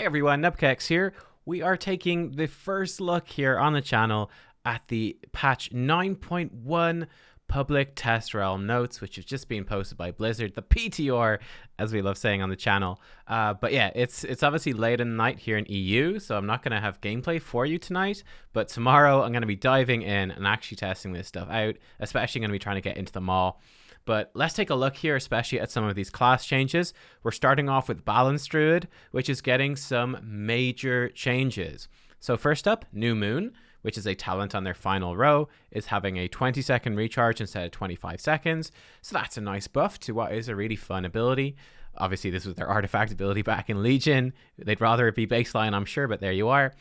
Hey everyone, Nubkeks here. We are taking the first look here on the channel at the patch 9.1 public test realm notes, which has just been posted by Blizzard, the PTR, as we love saying on the channel. But yeah, it's obviously late in the night here in EU, so I'm not going to have gameplay for you tonight. But tomorrow I'm going to be diving in and actually testing this stuff out, especially going to be trying to get into them all. But let's take a look here, especially at some of these class changes. We're starting off with Balanced Druid, which is getting some major changes. So first up, New Moon, which is a talent on their final row, is having a 20-second recharge instead of 25 seconds. So that's a nice buff to what is a really fun ability. Obviously, this was their artifact ability back in Legion. They'd rather it be baseline, I'm sure, but there you are.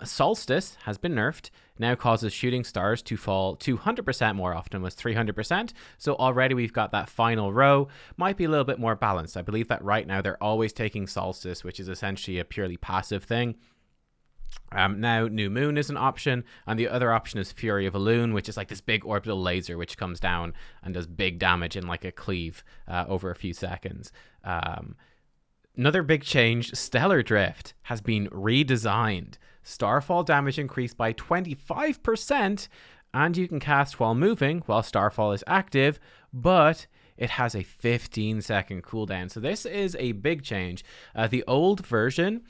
Solstice has been nerfed. Now causes shooting stars to fall 200% more often, was 300%. So already we've got that final row. Might be a little bit more balanced. I believe that right now they're always taking Solstice, which is essentially a purely passive thing. Now New Moon is an option, and the other option is Fury of Elune, which is like this big orbital laser which comes down and does big damage in like a cleave over a few seconds. Another big change, Stellar Drift has been redesigned. Starfall damage increased by 25%, and you can cast while moving while Starfall is active, but it has a 15-second cooldown. So this is a big change. The old version,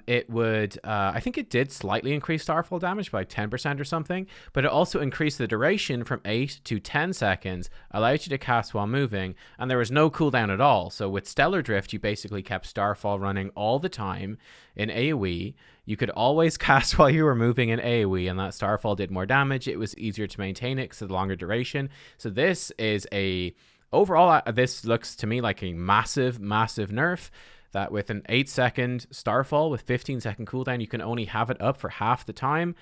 it would, I think it did slightly increase Starfall damage by 10% or something, but it also increased the duration from 8 to 10 seconds, allowed you to cast while moving, and there was no cooldown at all. So with Stellar Drift, you basically kept Starfall running all the time in AoE. You could always cast while you were moving in AoE, and that Starfall did more damage. It was easier to maintain it because of the longer duration. So this is a, overall, this looks to me like a massive nerf. That with an 8-second Starfall with 15-second cooldown, you can only have it up for half the time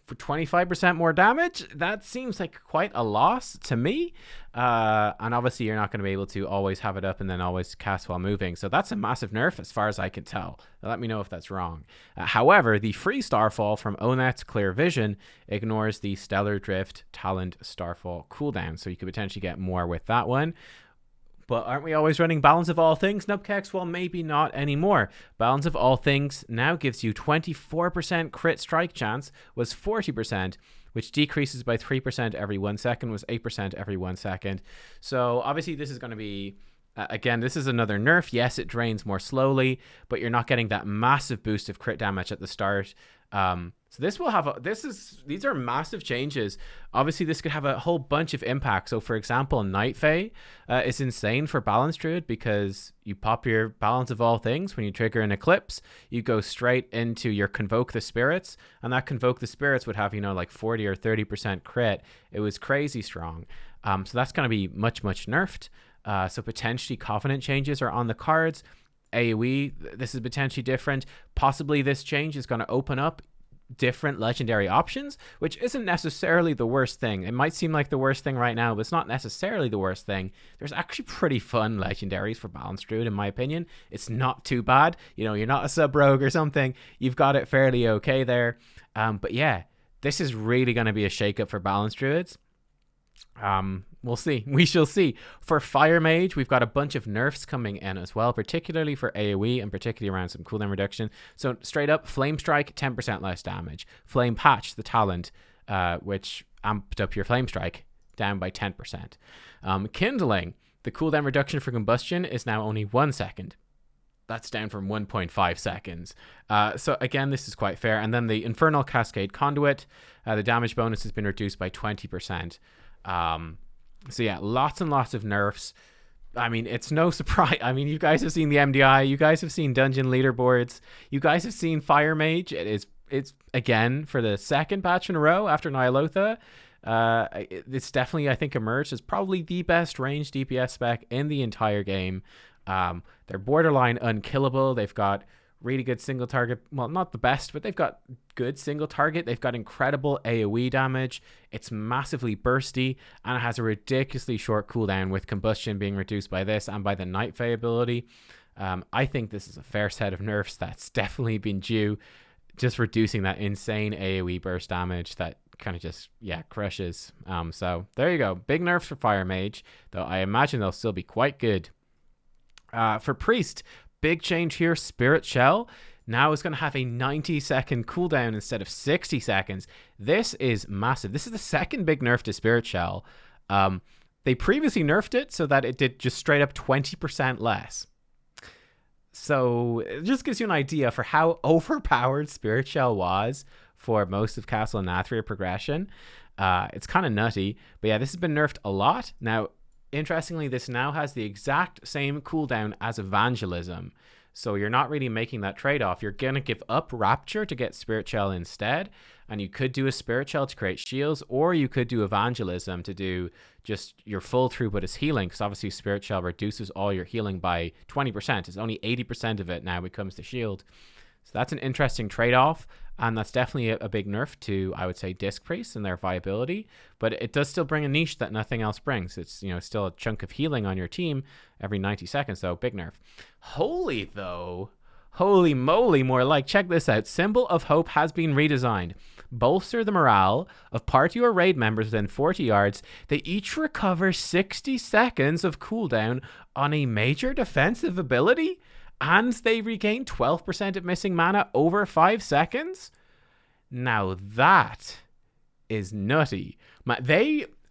for 25% more damage. That seems like quite a loss to me. And obviously you're not going to be able to always have it up and then always cast while moving. So that's a massive nerf as far as I can tell. Let me know if that's wrong. However, the free Starfall from Onet's Clear Vision ignores the Stellar Drift Talent Starfall cooldown. So you could potentially get more with that one. But aren't we always running Balance of All Things, Nubkeks? Well, maybe not anymore. Balance of All Things now gives you 24% crit strike chance, was 40%, which decreases by 3% every 1 second, was 8% every 1 second. So obviously this is going to be, again, this is another nerf. Yes, it drains more slowly, but you're not getting that massive boost of crit damage at the start. So this will have these are massive changes. Obviously this could have a whole bunch of impacts. So for example, Night Fae is insane for Balanced Druid because you pop your Balance of All Things when you trigger an Eclipse, you go straight into your Convoke the Spirits, and that Convoke the Spirits would have, you know, like 40 or 30% crit. It was crazy strong. So that's going to be much nerfed. So potentially Covenant changes are on the cards. AoE, this is potentially different. Possibly this change is going to open up different legendary options, which isn't necessarily the worst thing. It might seem like the worst thing right now, but it's not necessarily the worst thing. There's actually pretty fun legendaries for Balanced Druid, in my opinion. It's not too bad. You know, you're not a sub-rogue or something. You've got it fairly okay there. But yeah, this is really going to be a shakeup for Balanced Druids. We'll see. We shall see. For Fire Mage, we've got a bunch of nerfs coming in as well, particularly for AoE and particularly around some cooldown reduction. So straight up, Flame Strike, 10% less damage. Flame Patch, the talent, which amped up your Flame Strike, down by 10%. Kindling, the cooldown reduction for combustion is now only 1 second. That's down from 1.5 seconds. So again, this is quite fair. And then the Infernal Cascade Conduit, the damage bonus has been reduced by 20%. So yeah, lots and lots of nerfs. I mean, it's no surprise. I mean, you guys have seen the MDI. You guys have seen dungeon leaderboards. You guys have seen Fire Mage. It's again for the second patch in a row after Nyalotha. It's definitely, I think, emerged as probably the best ranged DPS spec in the entire game. They're borderline unkillable. They've got really good single target. Well, not the best, but they've got good single target. They've got incredible AoE damage. It's massively bursty, and it has a ridiculously short cooldown with combustion being reduced by this and by the Night Fae ability. I think this is a fair set of nerfs that's definitely been due. Just reducing that insane AoE burst damage that kind of just, yeah, crushes. So there you go. Big nerfs for Fire Mage, though I imagine they'll still be quite good. For Priest, big change here, Spirit Shell. now it's going to have a 90-second cooldown instead of 60 seconds. This is massive. This is the second big nerf to Spirit Shell. They previously nerfed it so that it did just straight up 20% less. So it just gives you an idea for how overpowered Spirit Shell was for most of Castle and Nathria progression. It's kind of nutty. But yeah, this has been nerfed a lot. Now, interestingly, this now has the exact same cooldown as Evangelism. So you're not really making that trade-off. You're going to give up Rapture to get Spirit Shell instead. And you could do a Spirit Shell to create shields, or you could do Evangelism to do just your full throughput as healing, because obviously Spirit Shell reduces all your healing by 20%. It's only 80% of it now when it comes to shield. So that's an interesting trade-off, and that's definitely a big nerf to, I would say, Disc Priests and their viability. But it does still bring a niche that nothing else brings. It's, you know, still a chunk of healing on your team every 90 seconds, so big nerf. Holy, though. Holy moly, more like. Check this out. Symbol of Hope has been redesigned. Bolster the morale of party or raid members within 40 yards. They each recover 60 seconds of cooldown on a major defensive ability, and they regain 12% of missing mana over 5 seconds. Now that is nutty.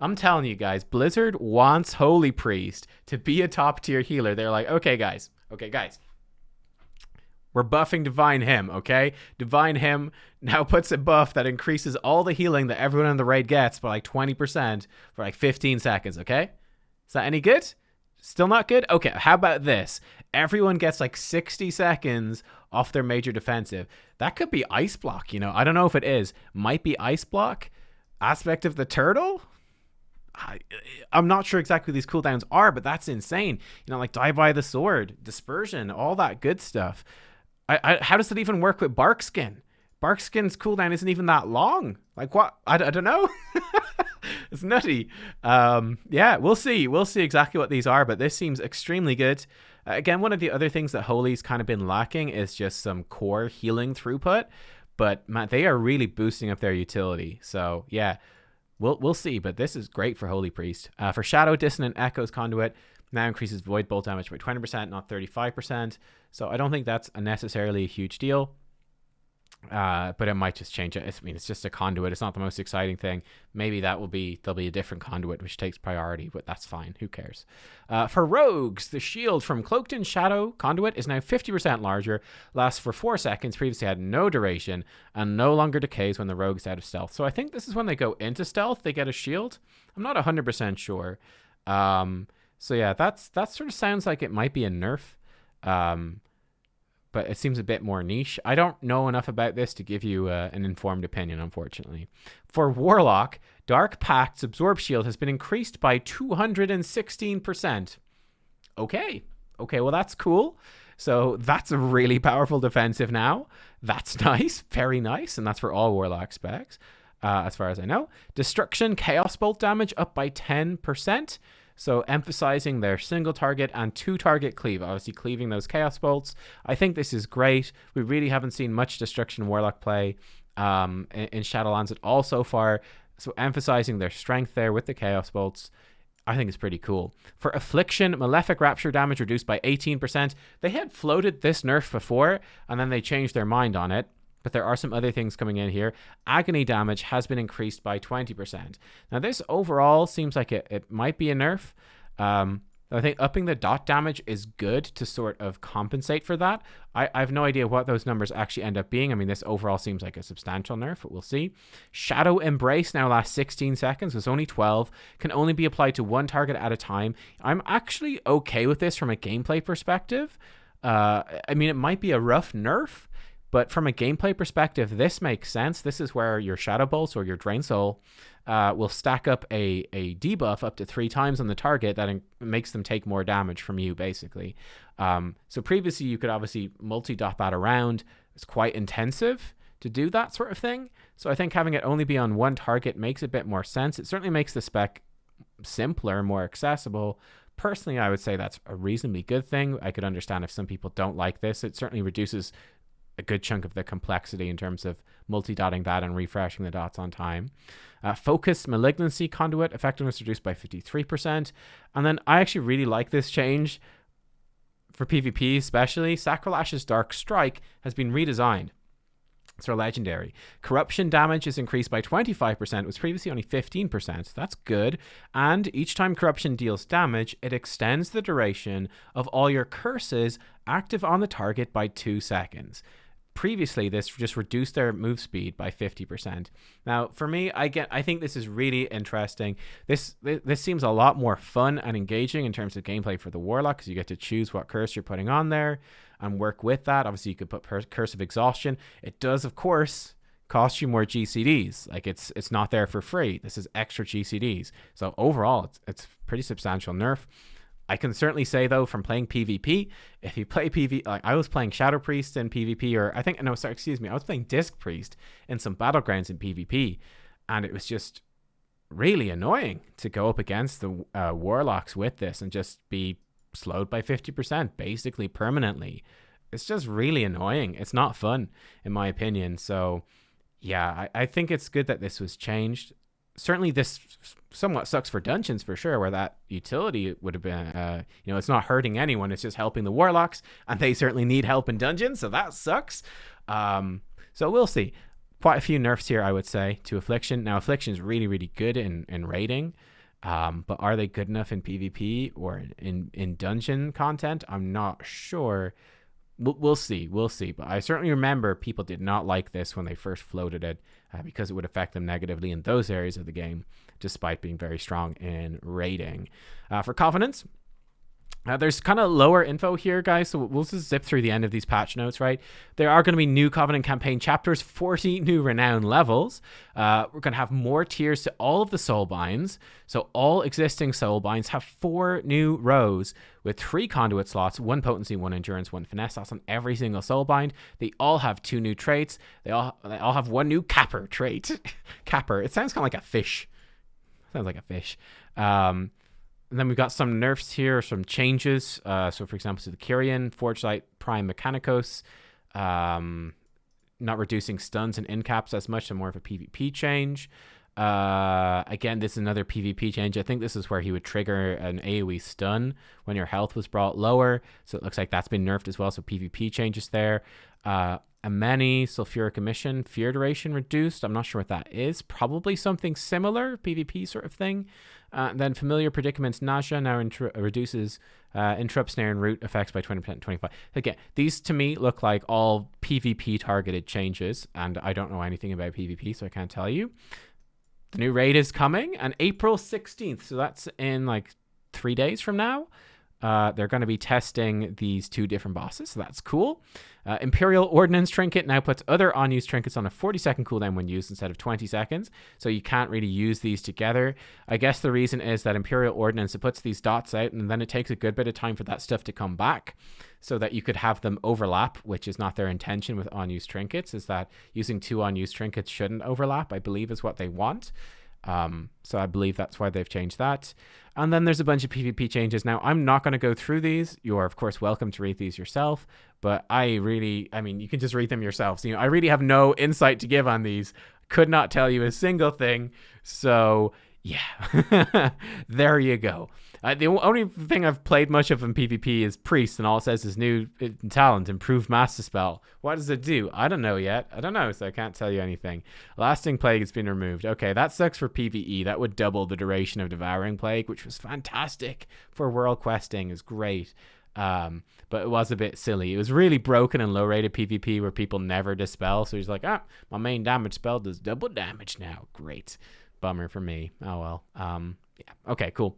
I'm telling you guys, Blizzard wants Holy Priest to be a top tier healer. They're like, okay guys, we're buffing Divine Hymn, okay? Divine Hymn now puts a buff that increases all the healing that everyone in the raid gets by like 20% for like 15 seconds, okay? Is that any good? Still not good? Okay, how about this? Everyone gets like 60 seconds off their major defensive. That could be Ice Block, you know? I don't know if it is. Might be Ice Block. Aspect of the Turtle? I'm not sure exactly what these cooldowns are, but that's insane. You know, like Die by the Sword, Dispersion, all that good stuff. How does it even work with Barkskin? Barkskin's cooldown isn't even that long. Like what? I don't know. It's nutty. Yeah, we'll see. We'll see exactly what these are, but this seems extremely good. Again, one of the other things that Holy's kind of been lacking is just some core healing throughput. But man, they are really boosting up their utility. So yeah, we'll see. But this is great for Holy Priest. For Shadow Dissonant Echoes Conduit, now increases Void Bolt damage by 20%, not 35%. So I don't think that's necessarily a huge deal. But it might just change it. I mean, it's just a conduit. It's not the most exciting thing. Maybe there'll be a different conduit which takes priority, but that's fine. Who cares? For rogues, the shield from Cloaked in Shadow conduit is now 50% larger, lasts for 4 seconds, previously had no duration, and no longer decays when the rogue's out of stealth. So I think this is when they go into stealth, they get a shield. I'm not 100% sure. So yeah, that sort of sounds like it might be a nerf. But it seems a bit more niche. I don't know enough about this to give you an informed opinion, unfortunately. For Warlock, Dark Pact's Absorb Shield has been increased by 216%. Okay, well, that's cool. So that's a really powerful defensive now. That's nice, very nice, and that's for all Warlock specs, as far as I know. Destruction Chaos Bolt damage up by 10%. So emphasizing their single target and 2-target cleave, obviously cleaving those Chaos Bolts. I think this is great. We really haven't seen much Destruction Warlock play in Shadowlands at all so far. So emphasizing their strength there with the Chaos Bolts, I think is pretty cool. For Affliction, Malefic Rapture damage reduced by 18%. They had floated this nerf before, and then they changed their mind on it. But there are some other things coming in here. Agony damage has been increased by 20%. Now, this overall seems like it might be a nerf. I think upping the dot damage is good to sort of compensate for that. I have no idea what those numbers actually end up being. I mean, this overall seems like a substantial nerf, but we'll see. Shadow Embrace now lasts 16 seconds. It's only 12. Can only be applied to 1 target at a time. I'm actually okay with this from a gameplay perspective. I mean, it might be a rough nerf, but from a gameplay perspective, this makes sense. This is where your Shadow Bolts or your Drain Soul will stack up a debuff up to 3 times on the target that makes them take more damage from you, basically. So previously, you could obviously multi-dot that around. It's quite intensive to do that sort of thing. So I think having it only be on 1 target makes a bit more sense. It certainly makes the spec simpler, more accessible. Personally, I would say that's a reasonably good thing. I could understand if some people don't like this. It certainly reduces a good chunk of the complexity in terms of multi-dotting that and refreshing the dots on time. Focus Malignancy Conduit, effectiveness reduced by 53%. And then I actually really like this change for PvP especially, Sacrilash's Dark Strike has been redesigned. It's a legendary. Corruption damage is increased by 25%, was previously only 15%. That's good. And each time corruption deals damage, it extends the duration of all your curses active on the target by 2 seconds. Previously, this just reduced their move speed by 50%. Now, for me, I think this is really interesting. This seems a lot more fun and engaging in terms of gameplay for the Warlock, because you get to choose what curse you're putting on there and work with that. Obviously, you could put Curse of Exhaustion. It does, of course, cost you more GCDs. Like, it's not there for free. This is extra GCDs. So overall, it's pretty substantial nerf. I can certainly say, though, from playing PvP, if you play PvP, like I was playing Shadow Priest in PvP, or I was playing Disc Priest in some Battlegrounds in PvP, and it was just really annoying to go up against the Warlocks with this and just be slowed by 50%, basically permanently. It's just really annoying. It's not fun, in my opinion. So, yeah, I think it's good that this was changed. Certainly this somewhat sucks for dungeons for sure, where that utility would have been, it's not hurting anyone. It's just helping the Warlocks, and they certainly need help in dungeons. So that sucks. So we'll see. Quite a few nerfs here, I would say, to Affliction. Now, Affliction is really, really good in raiding. But are they good enough in PvP or in dungeon content? I'm not sure. We'll see. But I certainly remember people did not like this when they first floated it, because it would affect them negatively in those areas of the game, despite being very strong in raiding. For Covenants, there's kind of lower info here, guys, so we'll just zip through the end of these patch notes, right? There are going to be new Covenant campaign chapters, 40 new renown levels. We're going to have more tiers to all of the soulbinds. So all existing soulbinds have 4 new rows with 3 conduit slots, 1 potency, 1 endurance, 1 finesse. That's on every single soulbind. They all have 2 new traits. They all have 1 new capper trait. Capper. It sounds kind of like a fish. Sounds like a fish. And then we've got some nerfs here, some changes. So, for example, to the Kyrian, Forge Light, Prime Mechanicos, not reducing stuns and incaps as much, so more of a PvP change. Again, this is another PvP change. I think this is where he would trigger an AoE stun when your health was brought lower. So it looks like that's been nerfed as well. So PvP changes there. Ameni, Sulfuric Emission, Fear Duration reduced. I'm not sure what that is. Probably something similar, PvP sort of thing. Then Familiar Predicaments, Nausea now reduces Interrupt, Snare, and Root effects by 20%, 25%. Again, these to me look like all PvP targeted changes, and I don't know anything about PvP, so I can't tell you. The new raid is coming on April 16th, so that's in like 3 days from now. They're going to be testing these 2 different bosses, so that's cool. Imperial Ordnance Trinket now puts other unused trinkets on a 40-second cooldown when used instead of 20 seconds, so you can't really use these together. I guess the reason is that Imperial Ordnance, it puts these dots out, and then it takes a good bit of time for that stuff to come back, so that you could have them overlap, which is not their intention with unused trinkets, is that using 2 unused trinkets shouldn't overlap, I believe is what they want. So I believe that's why they've changed that. And then there's a bunch of PvP changes. Now, I'm not going to go through these. You are, of course, welcome to read these yourself. But you can just read them yourselves. I really have no insight to give on these. Could not tell you a single thing. So, yeah, there you go. The only thing I've played much of in PvP is Priest, and all it says is new talent, improved Master Spell. What does it do? I don't know yet. I don't know, so I can't tell you anything. Lasting Plague has been removed. Okay, that sucks for PvE. That would double the duration of Devouring Plague, which was fantastic for world questing. It's great. But it was a bit silly. It was really broken in low-rated PvP where people never dispel, so he's like, my main damage spell does double damage now. Great. Bummer for me. Oh, well. Yeah. Okay, cool.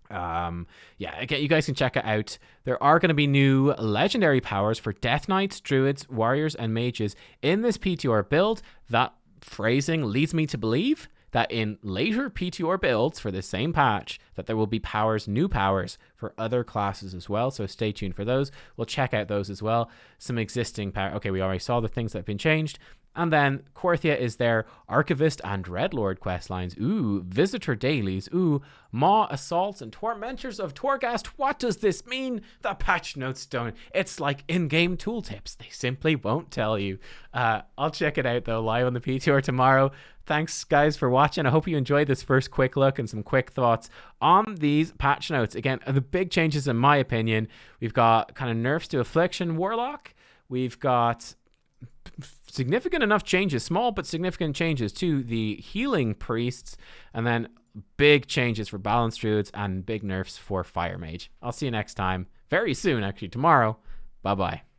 Again, you guys can check it out. There are going to be new legendary powers for Death Knights, Druids, Warriors, and Mages in this PTR build. That phrasing leads me to believe that in later PTR builds for this same patch, that there will be new powers for other classes as well. So stay tuned for those. We'll check out those as well. Some existing power. Okay, we already saw the things that have been changed. And then Korthia is there, Archivist and Dreadlord questlines. Ooh, Visitor dailies. Ooh, Maw assaults and Tormentors of Torghast. What does this mean? The patch notes don't. It's like in-game tooltips. They simply won't tell you. I'll check it out though live on the PTR tomorrow. Thanks guys for watching. I hope you enjoyed this first quick look and some quick thoughts on these patch notes. Again, the big changes in my opinion, we've got kind of nerfs to Affliction Warlock. We've got significant enough changes, small but significant changes to the healing priests, and then big changes for balanced druids and big nerfs for fire mage. I'll see you next time, very soon actually, tomorrow. Bye bye.